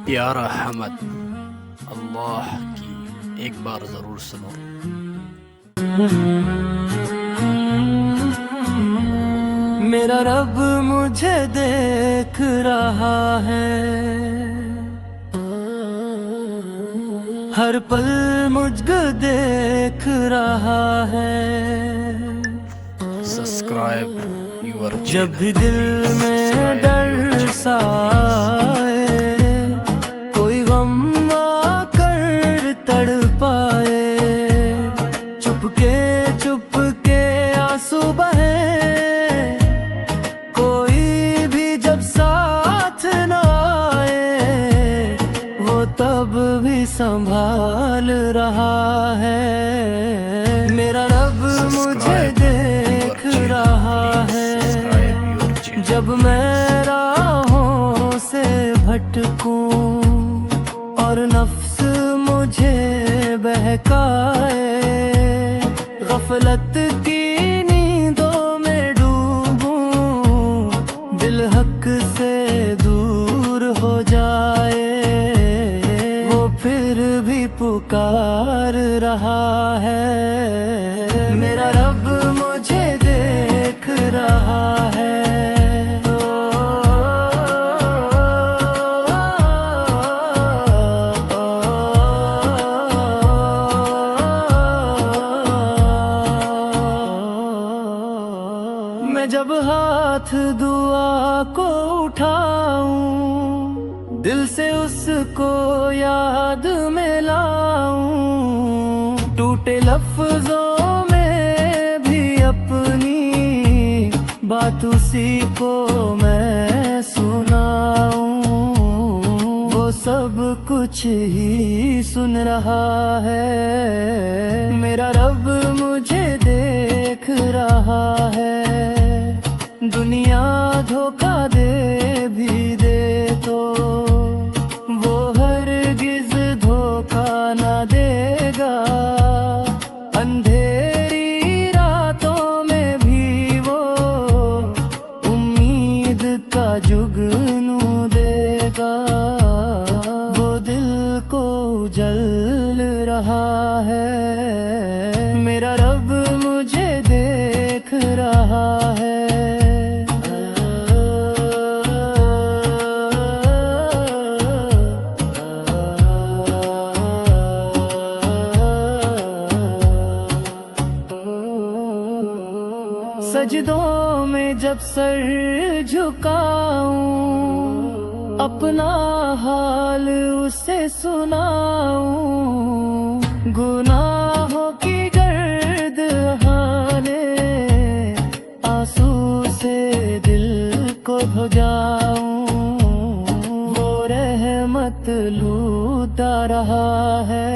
प्यारा हमद अल्लाह की एक बार ज़रूर सुनो। मेरा रब मुझे देख रहा है, हर पल मुझको देख रहा है। सब्सक्राइब यूर जब भी दिल में डर सा आए, कोई गम आकर तड़पाए, चुपके आंसू बहे, कोई भी जब साथ न आए, वो तब भी संभाल रहा है। मेरा रब मुझे देख रहा है, जब मैं राहों से भटकूं और नफ्स मुझे बहकाए, गफलत की नींदों में डूबूं, दिल हक से दूर हो जाए, वो फिर भी पुकार रहा है। मेरा रब मुझे देख रहा है। मैं जब हाथ दुआ को उठाऊं, दिल से उसको याद में लाऊं, टूटे लफ्जों में भी अपनी बात उसी को मैं सुनाऊं, वो सब कुछ ही सुन रहा है। मेरा रब मुझे देख रहा है, दुनिया धोखा दे भी दे तो वो हरगिज धोखा ना देगा। अंधेरी रातों में भी वो उम्मीद का जुगनू देगा, वो दिल को जल रहा है। मेरा रब मुझे देख रहा है। सजदों में जब सर झुकाऊं, अपना हाल उसे सुनाऊं, गुनाहों की गर्द हाने आंसू से दिल को भिगाऊं, वो रहमत लूटा रहा है।